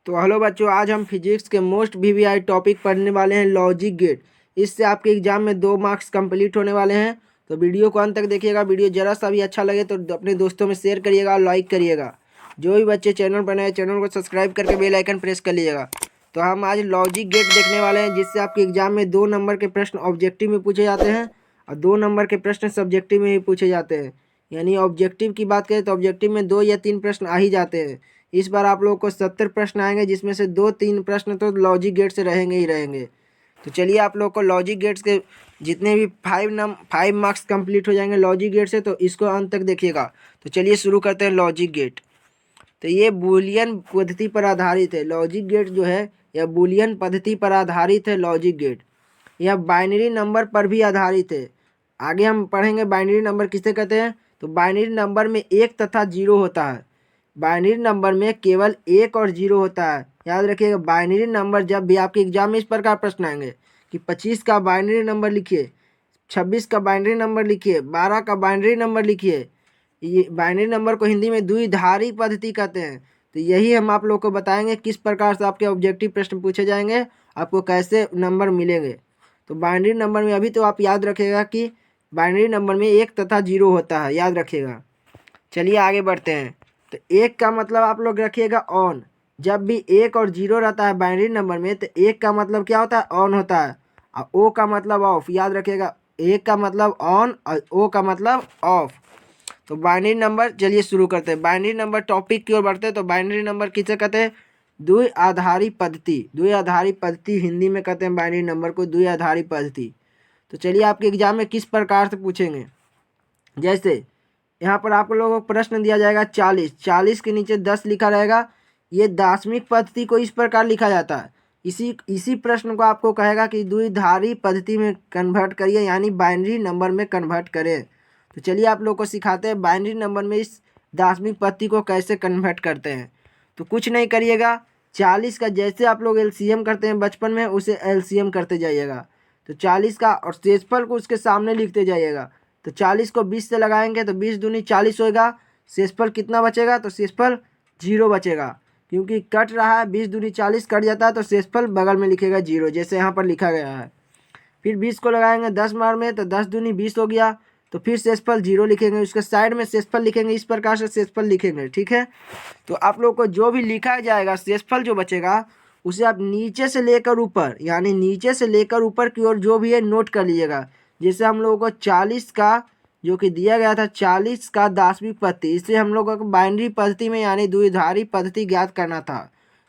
तो हेलो बच्चों, आज हम फिजिक्स के मोस्ट वीवीआई टॉपिक पढ़ने वाले हैं, लॉजिक गेट। इससे आपके एग्जाम में 2 मार्क्स कंप्लीट होने वाले हैं। तो वीडियो को अंत तक देखिएगा। वीडियो जरा सा भी अच्छा लगे तो अपने दोस्तों में शेयर करिएगा और लाइक करिएगा। जो भी बच्चे चैनल पर नए, चैनल को सब्सक्राइब करके बेल आइकन प्रेस कर लीजिएगा। तो हम आज लॉजिक गेट देखने वाले हैं, जिससे आपके एग्जाम में 2 नंबर के प्रश्न ऑब्जेक्टिव में पूछे जाते हैं और 2 नंबर के प्रश्न सब्जेक्टिव में ही पूछे जाते हैं। यानी ऑब्जेक्टिव की बात करें तो ऑब्जेक्टिव में 2 या 3 प्रश्न आ ही जाते हैं। इस बार आप लोगों को 70 प्रश्न आएंगे, जिसमें से 2-3 प्रश्न तो लॉजिक गेट से रहेंगे ही रहेंगे। तो चलिए, आप लोगों को लॉजिक गेट्स के जितने भी 5 मार्क्स कंप्लीट हो जाएंगे लॉजिक गेट से, तो इसको अंत तक देखिएगा। तो चलिए शुरू करते हैं लॉजिक गेट। तो ये बूलियन पद्धति पर आधारित है। लॉजिक गेट जो है यह बूलियन पद्धति पर आधारित है। लॉजिक गेट यह बाइनरी नंबर पर भी आधारित है। आगे हम पढ़ेंगे बाइनरी नंबर किसे कहते हैं। तो बाइनरी नंबर में 1 तथा 0 होता है। बाइनरी नंबर में केवल 1 और 0 होता है। याद रखिएगा, बाइनरी नंबर जब भी आपके एग्जाम में इस प्रकार प्रश्न आएंगे कि 25 का बाइनरी नंबर लिखिए, 26 का बाइनरी नंबर लिखिए, 12 का बाइनरी नंबर लिखिए। ये बाइनरी नंबर को हिंदी में द्विधारी पद्धति कहते हैं। तो यही हम आप लोग को बताएंगे किस प्रकार से आपके ऑब्जेक्टिव प्रश्न पूछे जाएंगे, आपको कैसे नंबर मिलेंगे। तो बाइनरी नंबर में अभी तो आप याद रखिएगा कि बाइनरी नंबर में 1 तथा 0 होता है, याद रखिएगा। चलिए आगे बढ़ते हैं। तो 1 का मतलब आप लोग रखिएगा ऑन। जब भी 1 और 0 रहता है बाइनरी नंबर में, तो 1 का मतलब क्या होता है, ऑन होता है। और ओ का मतलब ऑफ, याद रखिएगा। 1 का मतलब ऑन और ओ का मतलब ऑफ। तो बाइनरी नंबर, चलिए शुरू करते हैं। बाइनरी नंबर टॉपिक की ओर बढ़ते हैं। तो बाइनरी नंबर किसे कहते हैं, द्विआधारी पद्धति। द्विआधारी पद्धति हिंदी में कहते हैं बाइनरी नंबर को, द्विआधारी पद्धति। तो चलिए, आपके एग्जाम में किस प्रकार से पूछेंगे। जैसे यहाँ पर आप लोगों को प्रश्न दिया जाएगा 40 के नीचे 10 लिखा रहेगा। ये दार्शनिक पद्धति को इस प्रकार लिखा जाता है। इसी प्रश्न को आपको कहेगा कि द्विधारी पद्धति में कन्वर्ट करिए, यानी बाइनरी नंबर में कन्वर्ट करें। तो चलिए, आप लोग को सिखाते हैं बाइनरी नंबर में इस दार्शनिक पद्धति को कैसे कन्वर्ट करते हैं। तो कुछ नहीं करिएगा, 40 का जैसे आप लोग एलसीएम करते हैं बचपन में, उसे एलसीएम करते जाइएगा। तो 40 का और शेषफल को उसके सामने लिखते जाइएगा। तो 40 को 20 से लगाएंगे तो 20 दूनी 40 होएगा। शेषफल कितना बचेगा, तो शेषफल 0 बचेगा, क्योंकि कट रहा है। 20 दूनी 40 कट जाता है तो शेषफल बगल में लिखेगा 0, जैसे यहाँ पर लिखा गया है। फिर 20 को लगाएंगे 10 बार में, तो 10 दूनी 20 हो गया। तो फिर शेषफल 0 लिखेंगे, उसके साइड में शेषफल लिखेंगे। इस प्रकार से शेषफल लिखेंगे, ठीक है। तो आप लोग को जो भी लिखा जाएगा, शेषफल जो बचेगा उसे आप नीचे से लेकर ऊपर, यानी नीचे से लेकर ऊपर की ओर जो भी है नोट कर लीजिएगा। जैसे हम लोगों को 40 का जो कि दिया गया था, 40 का दार्शनिक पद्धति, इससे हम लोगों को बाइनरी पद्धति में यानी द्विधारी पद्धति ज्ञात करना था।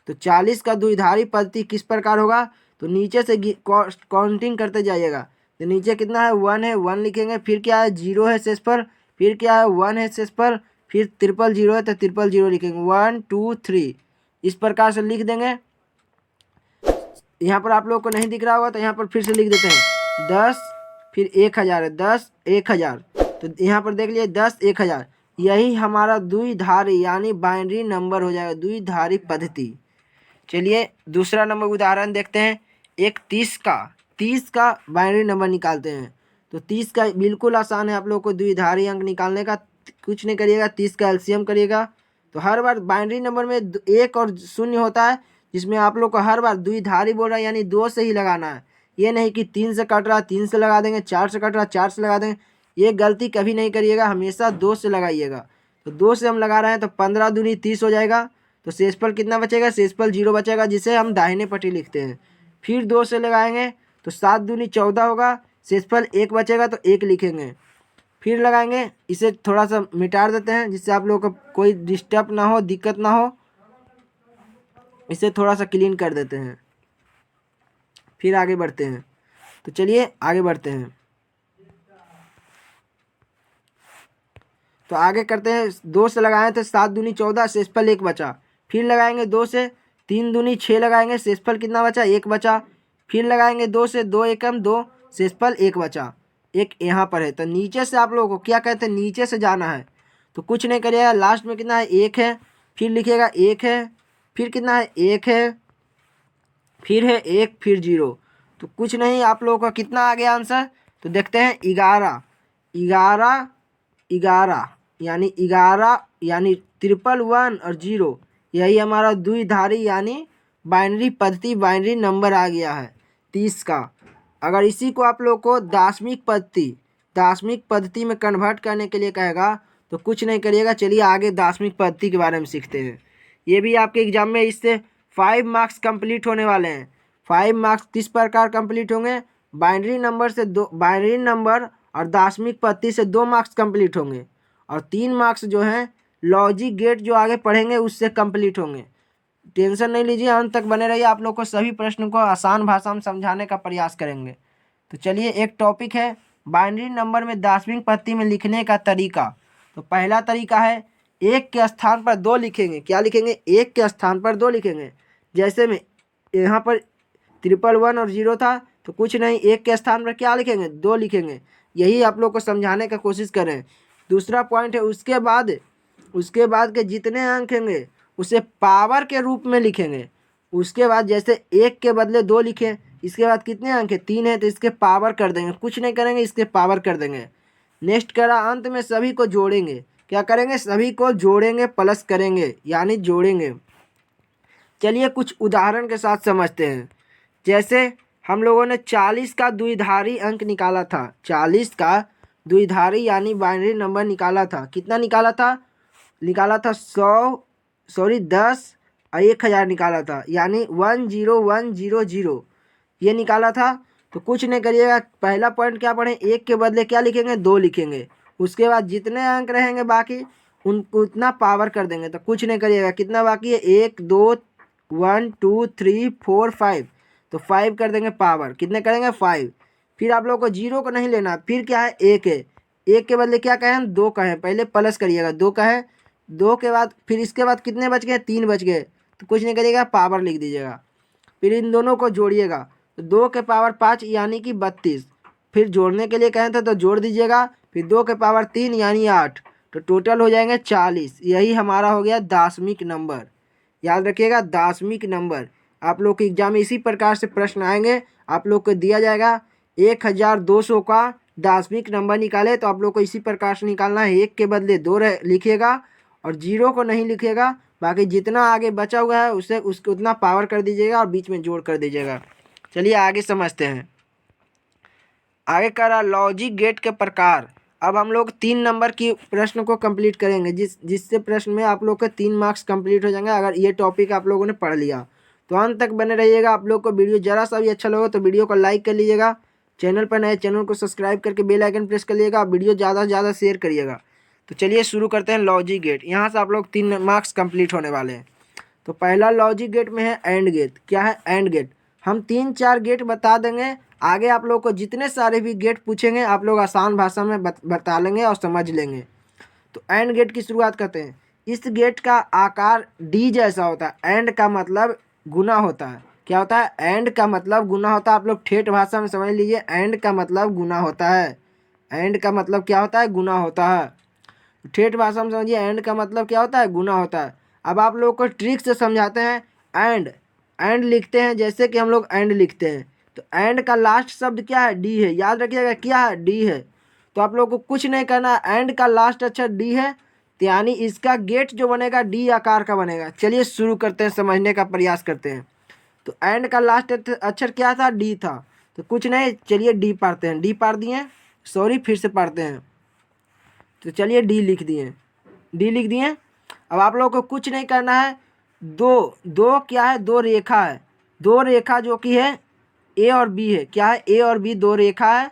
तो 40 का द्विधारी पद्धति किस प्रकार होगा, तो नीचे से काउंटिंग करते जाइएगा। तो नीचे कितना है, 1 है, 1 लिखेंगे। फिर क्या है, 0 है शेषफल। फिर क्या है, 1 है शेषफल। फिर ट्रिपल 0 है तो ट्रिपल 0 लिखेंगे, 1 2 3 इस प्रकार से लिख देंगे। यहाँ पर आप लोग को नहीं दिख रहा होगा तो यहाँ पर फिर से लिख देते हैं 10, फिर 1000 है, 10 1000। तो यहाँ पर देख लिए 10 1000, यही हमारा द्विधारी यानी बाइनरी नंबर हो जाएगा, द्विधारी पद्धति। चलिए दूसरा नंबर उदाहरण देखते हैं। एक 30 का बाइनरी नंबर निकालते हैं। तो 30 का बिल्कुल आसान है आप लोग को द्विधारी अंक निकालने का। कुछ नहीं करिएगा, 30 का एलसीएम करिएगा। तो हर बार बाइनरी नंबर में 1 और 0 होता है, जिसमें आप लोग को हर बार द्विधारी बोल रहा है, यानी 2 से ही लगाना है। ये नहीं कि 3 से कट रहा 3 से लगा देंगे, 4 से कट रहा 4 से लगा देंगे। ये गलती कभी नहीं करिएगा, हमेशा 2 से लगाइएगा। तो 2 से हम लगा रहे हैं तो 15 दूनी 30 हो जाएगा। तो शेषफल कितना बचेगा, शेषफल 0 बचेगा, जिसे हम दाहिने पट्टी लिखते हैं। फिर 2 से लगाएंगे तो 7 दूनी 14 होगा। शेषफल 1 बचेगा तो 1 लिखेंगे। फिर लगाएंगे, इसे थोड़ा सा मिटा देते हैं जिससे आप लोगों को कोई डिस्टर्ब ना हो, दिक्कत ना हो। इसे थोड़ा सा क्लीन कर देते हैं, फिर आगे बढ़ते हैं। तो चलिए आगे बढ़ते हैं। तो आगे करते हैं, 2 से लगाए थे 7 दूनी 14, शेषफल 1 बचा। फिर लगाएंगे 2 से, 3 दूनी 6 लगाएंगे, शेषफल कितना बचा, 1 बचा। फिर लगाएंगे 2 से, 2 एकम 2, शेषफल 1 बचा। 1 यहाँ पर है। तो नीचे से आप लोगों को क्या कहते हैं, नीचे से जाना है। तो कुछ नहीं करिएगा, लास्ट में कितना है, 1 है। फिर लिखिएगा 1 है। फिर कितना है, 1 है। फिर है 1, फिर 0। तो कुछ नहीं, आप लोगों का कितना आ गया आंसर, तो देखते हैं 11 11 11, यानी 11 यानी 111 और 0 यही हमारा द्विधारी यानी बाइनरी पद्धति, बाइनरी नंबर आ गया है 30 का। अगर इसी को आप लोग को दार्शनिक पद्धति में कन्वर्ट करने के लिए कहेगा तो कुछ नहीं करिएगा। चलिए आगे दार्शनिक पद्धति के बारे में सीखते हैं। ये भी आपके एग्जाम में इससे 5 मार्क्स कंप्लीट होने वाले हैं। 5 मार्क्स किस प्रकार कंप्लीट होंगे? बाइनरी नंबर और दार्शनिक पद्धति से 2 मार्क्स कंप्लीट होंगे और 3 मार्क्स जो हैं लॉजिक गेट जो आगे पढ़ेंगे उससे कंप्लीट होंगे। टेंशन नहीं लीजिए, अंत तक बने रहिए। आप लोग को सभी प्रश्नों को आसान भाषा में समझाने का प्रयास करेंगे। तो चलिए, एक टॉपिक है बाइनरी नंबर में दार्शनिक पद्धति में लिखने का तरीका। तो पहला तरीका है 1 के स्थान पर 2 लिखेंगे। क्या लिखेंगे? 1 के स्थान पर 2 लिखेंगे। जैसे में यहाँ पर 111 और 0 था तो कुछ नहीं, 1 के स्थान पर क्या लिखेंगे? 2 लिखेंगे। यही आप लोग को समझाने का कोशिश करें। दूसरा पॉइंट है उसके बाद के जितने अंक होंगे उसे पावर के रूप में लिखेंगे। उसके बाद जैसे 1 के बदले 2 लिखे, इसके बाद कितने अंक है? 3 है तो इसके पावर कर देंगे। कुछ नहीं करेंगे, इसके पावर कर देंगे। नेक्स्ट करा, अंत में सभी को जोड़ेंगे। क्या करेंगे? सभी को जोड़ेंगे, प्लस करेंगे यानी जोड़ेंगे। चलिए कुछ उदाहरण के साथ समझते हैं। जैसे हम लोगों ने 40 का द्विधारी अंक निकाला था। 40 का द्विधारी यानी बाइनरी नंबर निकाला था। कितना निकाला था? 10 और 1000 निकाला था, यानी 10100 ये निकाला था। तो कुछ नहीं करिएगा, पहला पॉइंट क्या पढ़ें? 1 के बदले क्या लिखेंगे? 2 लिखेंगे। उसके बाद जितने अंक रहेंगे बाकी उतना पावर कर देंगे। तो कुछ नहीं करिएगा, कितना बाकी है? 1 2 1 2 3 4 5, तो 5 कर देंगे पावर। कितने करेंगे? 5। फिर आप लोगों को 0 को नहीं लेना, फिर क्या है? 1 है। 1 के बदले क्या कहें? 2 कहें। पहले प्लस करिएगा, 2 कहें। 2 के बाद फिर इसके बाद कितने बच गए? 3 बच गए। तो कुछ नहीं करिएगा, पावर लिख दीजिएगा। फिर इन दोनों को जोड़िएगा, तो 2 के पावर 5 यानी कि 32। फिर जोड़ने के लिए कहें थे तो जोड़ दीजिएगा। फिर 2 के पावर 3 यानी 8, तो टोटल हो जाएंगे 40। यही हमारा हो गया दार्शनिक नंबर। याद रखिएगा, दार्शनिक नंबर। आप लोग के एग्जाम में इसी प्रकार से प्रश्न आएंगे। आप लोग को दिया जाएगा 1200 का दार्शनिक नंबर निकाले, तो आप लोग को इसी प्रकार से निकालना है। 1 के बदले 2 लिखिएगा और 0 को नहीं लिखिएगा। बाकी जितना आगे बचा हुआ है उसको उतना पावर कर दीजिएगा और बीच में जोड़ कर दीजिएगा। चलिए आगे समझते हैं। आगे कह रहा लॉजिक गेट के प्रकार। अब हम लोग 3 नंबर की प्रश्न को कंप्लीट करेंगे, जिससे प्रश्न में आप लोग के 3 मार्क्स कंप्लीट हो जाएंगे अगर ये टॉपिक आप लोगों ने पढ़ लिया। तो अंत तक बने रहिएगा। आप लोग को वीडियो जरा सा भी अच्छा लगा तो वीडियो को लाइक कर लीजिएगा। चैनल पर नए, चैनल को सब्सक्राइब करके बेल आइकन प्रेस कर लीजिएगा। वीडियो ज़्यादा से ज़्यादा शेयर करिएगा। तो चलिए शुरू करते हैं लॉजिक गेट। यहाँ से आप लोग 3 मार्क्स कंप्लीट होने वाले हैं। तो पहला लॉजिक गेट में है एंड गेट। क्या है? And gate. हम 3-4 गेट बता देंगे। आगे आप लोग को जितने सारे भी गेट पूछेंगे आप लोग आसान भाषा में बता लेंगे और समझ लेंगे। तो एंड गेट की शुरुआत करते हैं। इस गेट का आकार डी जैसा होता है। एंड का मतलब गुना होता है। क्या होता है? एंड का मतलब गुना होता है। आप लोग ठेठ भाषा में समझ लीजिए, एंड का मतलब गुना होता है। एंड का मतलब क्या होता है? गुना होता है। ठेठ भाषा में समझिए, एंड का मतलब क्या होता है? गुना होता है। अब आप लोग को ट्रिक से समझाते हैं। एंड लिखते हैं, जैसे कि हम लोग एंड लिखते हैं। तो एंड का लास्ट शब्द क्या है? डी है। याद रखिएगा, क्या है? डी है। तो आप लोग को कुछ नहीं करना, एंड का लास्ट अक्षर डी है, तो यानी इसका गेट जो बनेगा डी आकार का बनेगा। चलिए शुरू करते हैं, समझने का प्रयास करते हैं। तो एंड का लास्ट अक्षर क्या था? डी था। तो कुछ नहीं, चलिए डी पढ़ते हैं। डी पढ़ दिए, सॉरी फिर से पढ़ते हैं। तो चलिए डी लिख दिए। अब आप लोगों को कुछ नहीं करना है। दो क्या है? 2 रेखा है। 2 रेखा जो कि है ए और बी है। क्या है? ए और बी 2 रेखा है।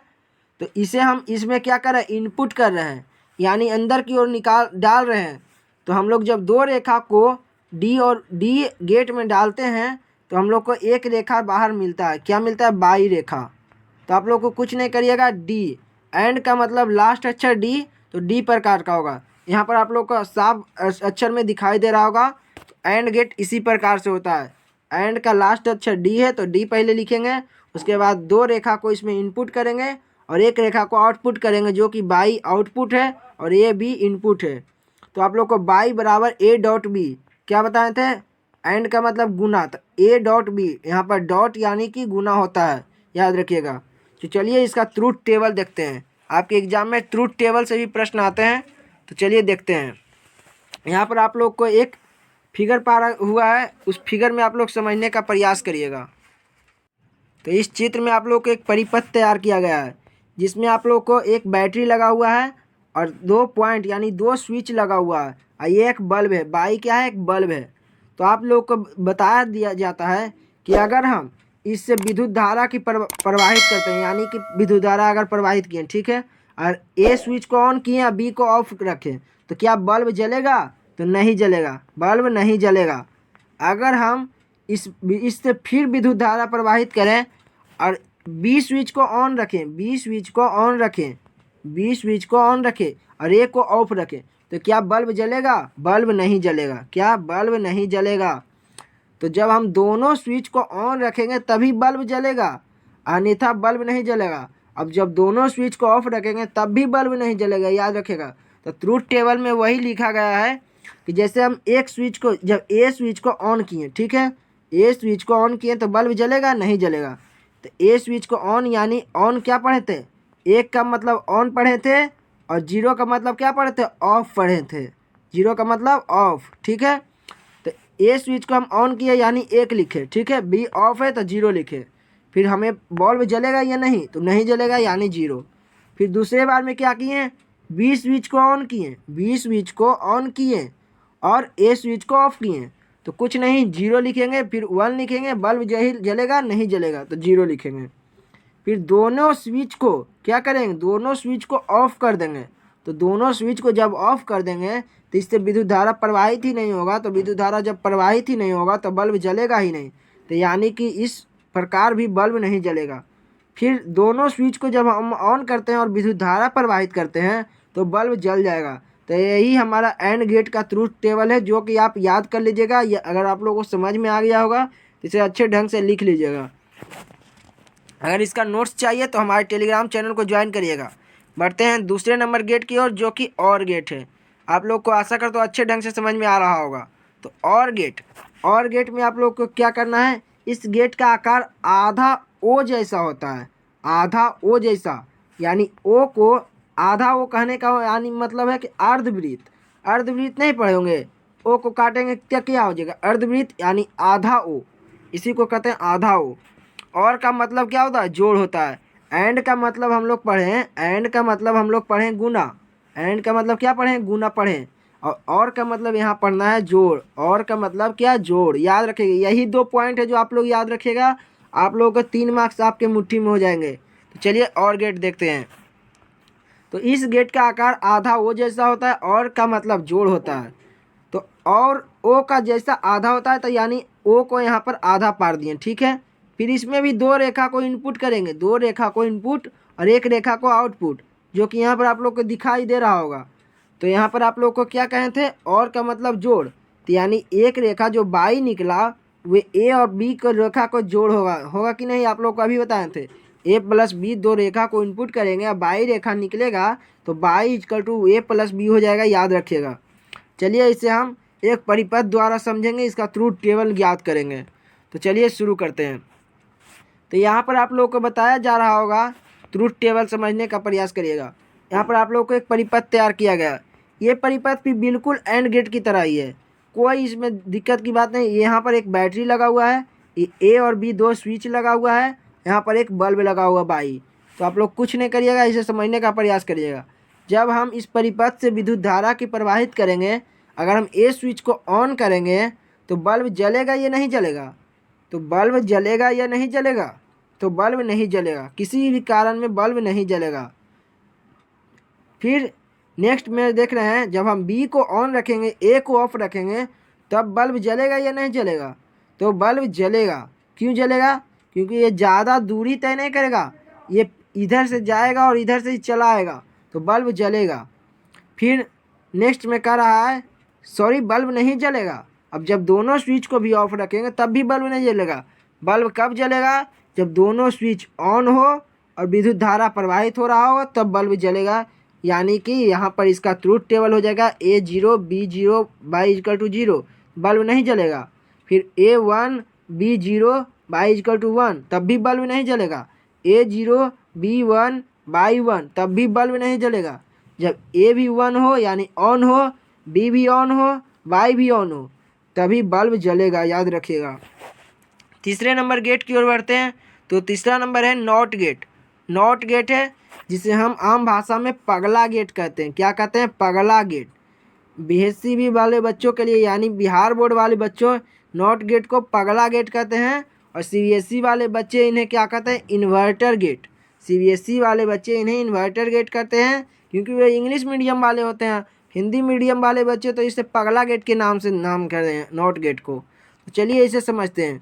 तो इसे हम इसमें क्या कर रहे हैं? इनपुट कर रहे हैं, यानी अंदर की ओर डाल रहे हैं। तो हम लोग जब 2 रेखा को डी गेट में डालते हैं तो हम लोग को एक रेखा बाहर मिलता है। क्या मिलता है? बाई रेखा। तो आप लोग को कुछ नहीं करिएगा। डी, एंड का मतलब लास्ट अक्षर डी, तो डी प्रकार का होगा। यहाँ पर आप लोग को साफ अक्षर में दिखाई दे रहा होगा। तो एंड गेट इसी प्रकार से होता है। एंड का लास्ट अक्षर डी है तो डी पहले लिखेंगे। उसके बाद 2 रेखा को इसमें इनपुट करेंगे और एक रेखा को आउटपुट करेंगे, जो कि बाई आउटपुट है और ए बी इनपुट है। तो आप लोग को बाई बराबर ए डॉट बी क्या बताए थे? एंड का मतलब गुना। तो ए डॉट बी, यहाँ पर डॉट यानी कि गुना होता है, याद रखिएगा। तो चलिए इसका ट्रूथ टेबल देखते हैं। आपके एग्जाम में ट्रूथ टेबल से भी प्रश्न आते हैं। तो चलिए देखते हैं। यहाँ पर आप लोग को एक फिगर पारा हुआ है उस फिगर में आप लोग समझने का प्रयास करिएगा। तो इस चित्र में आप लोग को एक परिपथ तैयार किया गया है जिसमें आप लोग को एक बैटरी लगा हुआ है और 2 पॉइंट यानी 2 स्विच लगा हुआ है और ये एक बल्ब है। बाई क्या है? एक बल्ब है। तो आप लोग को बताया दिया जाता है कि अगर हम इससे विद्युत धारा की प्रवाहित करते हैं, यानी कि विद्युत धारा अगर प्रवाहित किए, ठीक है, और ए स्विच को ऑन किए और बी को ऑफ रखें, तो क्या बल्ब जलेगा? तो नहीं जलेगा, बल्ब नहीं जलेगा। अगर हम इससे फिर विद्युत धारा प्रवाहित करें और बी स्विच को ऑन रखें, बी स्विच को ऑन रखें, बी स्विच को ऑन रखें और ए को ऑफ रखें, तो क्या बल्ब जलेगा? बल्ब नहीं जलेगा। क्या? बल्ब नहीं जलेगा। तो जब हम दोनों स्विच को ऑन रखेंगे तभी बल्ब जलेगा, अन्यथा बल्ब नहीं जलेगा। अब जब दोनों स्विच को ऑफ रखेंगे तब भी बल्ब नहीं जलेगा, याद रखेगा। तो ट्रूथ टेबल में वही लिखा गया है कि जैसे हम एक स्विच को, जब ए स्विच को ऑन किए, ठीक है, ए स्विच को ऑन किए तो बल्ब जलेगा? नहीं जलेगा। तो ए स्विच को ऑन, यानी ऑन क्या पढ़े थे? एक का मतलब ऑन पढ़े थे और जीरो का मतलब क्या पढ़े थे? ऑफ पढ़े थे। जीरो का मतलब ऑफ, ठीक है। तो ए स्विच को हम ऑन किए यानी 1 लिखे, ठीक है, बी ऑफ है तो 0 लिखे। फिर हमें बल्ब जलेगा या नहीं? तो नहीं जलेगा यानी 0। फिर दूसरे बार में क्या किए? बी स्विच को ऑन किए, बी स्विच को ऑन किए और ए स्विच को ऑफ किए, तो कुछ नहीं, 0 लिखेंगे, फिर 1 लिखेंगे, बल्ब जलेगा? नहीं जलेगा, तो 0 लिखेंगे। फिर दोनों स्विच को क्या करेंगे? दोनों स्विच को ऑफ कर देंगे। तो दोनों स्विच को जब ऑफ कर देंगे तो इससे विद्युत धारा प्रवाहित ही नहीं होगा। तो विद्युत धारा जब प्रवाहित ही नहीं होगा तो बल्ब जलेगा ही नहीं। तो यानी कि इस प्रकार भी बल्ब नहीं जलेगा। फिर दोनों स्विच को जब हम ऑन करते हैं और विद्युत धारा प्रवाहित करते हैं तो बल्ब जल जाएगा। तो यही हमारा एंड गेट का ट्रूथ टेबल है, जो कि आप याद कर लीजिएगा। अगर आप लोगों को समझ में आ गया होगा तो इसे अच्छे ढंग से लिख लीजिएगा। अगर इसका नोट्स चाहिए तो हमारे टेलीग्राम चैनल को ज्वाइन करिएगा। बढ़ते हैं दूसरे नंबर गेट की ओर, जो कि और गेट है। आप लोग को आशा करता हूँ अच्छे ढंग से समझ में आ रहा होगा। तो और गेट में आप लोग को क्या करना है? इस गेट का आकार आधा ओ जैसा होता है, आधा ओ जैसा, यानी ओ को आधा ओ कहने का यानी मतलब है कि अर्धवृत्त। अर्धवृत्त नहीं पढ़े होंगे? ओ को काटेंगे क्या हो जाएगा? अर्धवृत्त, यानी आधा ओ, इसी को कहते हैं आधा ओ। और का मतलब क्या होता है? जोड़ होता है। एंड का मतलब हम लोग पढ़े हैं, एंड का मतलब हम लोग पढ़े गुना। एंड का मतलब क्या पढ़े? गुना पढ़े। और का मतलब यहाँ पढ़ना है जोड़। और का मतलब क्या? जोड़। याद रखिएगा, यही 2 पॉइंट है जो आप लोग याद रखिएगा। आप लोगों को 3 मार्क्स आपके मुट्ठी में हो जाएंगे। तो चलिए और गेट देखते हैं। तो इस गेट का आकार आधा ओ जैसा होता है। और का मतलब जोड़ होता है। तो और ओ का जैसा आधा होता है, तो यानी ओ को यहाँ पर आधा पार दिए, ठीक है। फिर इसमें भी 2 रेखा को इनपुट करेंगे, 2 रेखा को इनपुट और 1 रेखा को आउटपुट, जो कि यहाँ पर आप लोग को दिखाई दे रहा होगा। तो यहाँ पर आप लोग को क्या कहे थे? और का मतलब जोड़। तो यानी एक रेखा जो बाई निकला वे ए और बी को रेखा को जोड़ होगा कि नहीं? आप लोग को अभी बताए थे। ए प्लस बी 2 रेखा को इनपुट करेंगे और बाई रेखा निकलेगा तो Y equal to A plus B हो जाएगा, याद रखिएगा। चलिए इसे हम एक परिपथ द्वारा समझेंगे, इसका ट्रूथ टेबल ज्ञात करेंगे। तो चलिए शुरू करते हैं। तो यहाँ पर आप लोगों को बताया जा रहा होगा, ट्रूथ टेबल समझने का प्रयास करिएगा। यहाँ पर आप लोगों को एक परिपथ तैयार किया गया। ये परिपथ भी बिल्कुल एंड गेट की तरह ही है, कोई इसमें दिक्कत की बात नहीं। यहाँ पर एक बैटरी लगा हुआ है, ए और बी 2 स्विच लगा हुआ है, यहाँ पर एक बल्ब लगा हुआ बाई। तो आप लोग कुछ नहीं करिएगा, इसे समझने का प्रयास करिएगा। जब हम इस परिपथ से विद्युत धारा की प्रवाहित करेंगे, अगर हम ए स्विच को ऑन करेंगे तो बल्ब जलेगा या नहीं जलेगा? तो बल्ब जलेगा या नहीं जलेगा? तो बल्ब नहीं जलेगा, किसी भी कारण में बल्ब नहीं जलेगा। फिर नेक्स्ट में देख रहे हैं, जब हम बी को ऑन रखेंगे, ए को ऑफ रखेंगे, तब बल्ब जलेगा या नहीं जलेगा? तो बल्ब जलेगा। क्यों जलेगा? क्योंकि ये ज़्यादा दूरी तय नहीं करेगा, ये इधर से जाएगा और इधर से ही चला आएगा, तो बल्ब जलेगा। फिर नेक्स्ट में कह रहा है, सॉरी, बल्ब नहीं जलेगा। अब जब दोनों स्विच को भी ऑफ रखेंगे तब भी बल्ब नहीं जलेगा। बल्ब कब जलेगा? जब दोनों स्विच ऑन हो और विद्युत धारा प्रवाहित हो रहा हो तब बल्ब जलेगा। यानी कि यहाँ पर इसका ट्रूथ टेबल हो जाएगा A0 B0 by equal to 0, bulb नहीं जलेगा। फिर A1 B0 by equal to 1, तब भी बल्ब नहीं जलेगा। A0 B1 बाई 1, तब भी बल्ब नहीं जलेगा। जब ए भी 1 हो यानी ऑन हो, बी भी ऑन हो, वाई भी ऑन हो, तभी बल्ब जलेगा, याद रखिएगा। तीसरे नंबर गेट की ओर बढ़ते हैं। तो तीसरा नंबर है नॉट गेट। नॉट गेट है जिसे हम आम भाषा में पगला गेट कहते हैं। क्या कहते हैं? पगला गेट। बीएससी वाले बच्चों के लिए यानी बिहार बोर्ड वाले बच्चों नॉट गेट को पगला गेट कहते हैं, और सीबीएसई वाले बच्चे इन्हें क्या कहते हैं? Inverter gate. सीबीएसई वाले बच्चे इन्हें इन्वर्टर गेट कहते हैं क्योंकि वे इंग्लिश मीडियम वाले होते हैं। हिंदी मीडियम वाले बच्चे तो इसे पगला गेट के नाम से नाम कर रहे हैं नॉट गेट को। तो चलिए इसे समझते हैं।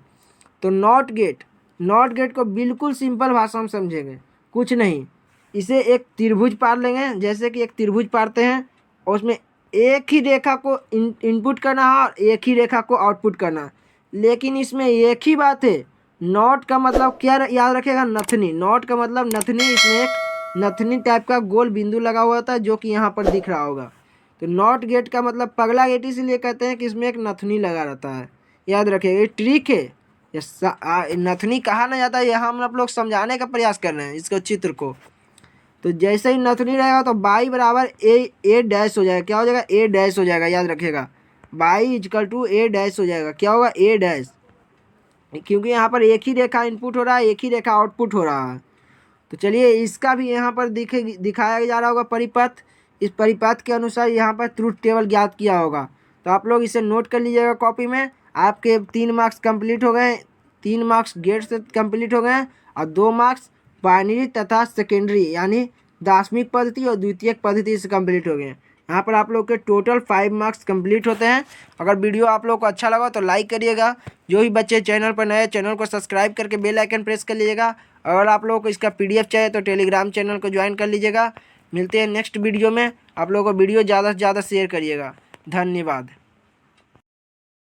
तो नॉट गेट को बिल्कुल सिंपल भाषा में समझेंगे, कुछ नहीं। इसे एक त्रिभुज पार लेंगे, जैसे कि एक त्रिभुज पारते हैं और उसमें एक ही रेखा को इनपुट करना है और एक ही रेखा को आउटपुट करना है। लेकिन इसमें एक ही बात है, नॉट का मतलब क्या याद रखेगा? नथनी। नॉट का मतलब नथनी। इसमें एक नथनी टाइप का गोल बिंदु लगा हुआ था जो कि यहाँ पर दिख रहा होगा। तो नॉट गेट का मतलब पगला गेट इसलिए कहते हैं कि इसमें एक नथनी लगा रहता है, याद रखिएगा। ये ट्रिक है, नथनी कहा ना जाता है, यहाँ हम लोग समझाने का प्रयास कर रहे हैं इसको, चित्र को। तो जैसे ही नथनी रहेगा तो बाई बराबर ए डैश हो जाएगा। क्या हो जाएगा? ए डैश हो जाएगा, याद रखिएगा। Y equal to A dash हो जाएगा। क्या होगा? ए डैश, क्योंकि यहाँ पर एक ही रेखा इनपुट हो रहा है, एक ही रेखा आउटपुट हो रहा है। तो चलिए इसका भी यहाँ पर दिखाया जा रहा होगा परिपथ। इस परिपथ के अनुसार यहाँ पर ट्रुथ टेबल ज्ञात किया होगा। तो आप लोग इसे नोट कर लीजिएगा कॉपी में। आपके 3 मार्क्स कंप्लीट हो गए, 3 मार्क्स गेट से कंप्लीट हो गए और 2 मार्क्स बाइनरी तथा सेकेंडरी यानी दार्शनिक पद्धति और द्वितीयक पद्धति से कंप्लीट हो गए। यहाँ पर आप लोग के टोटल 5 मार्क्स कंप्लीट होते हैं। अगर वीडियो आप लोग को अच्छा लगा तो लाइक करिएगा। जो भी बच्चे चैनल पर नए, चैनल को सब्सक्राइब करके बेल आइकन प्रेस कर लीजिएगा। अगर आप लोगों को इसका PDF चाहिए तो टेलीग्राम चैनल को ज्वाइन कर लीजिएगा। मिलते हैं नेक्स्ट वीडियो में। आप लोगों को वीडियो ज़्यादा से ज़्यादा शेयर करिएगा। धन्यवाद।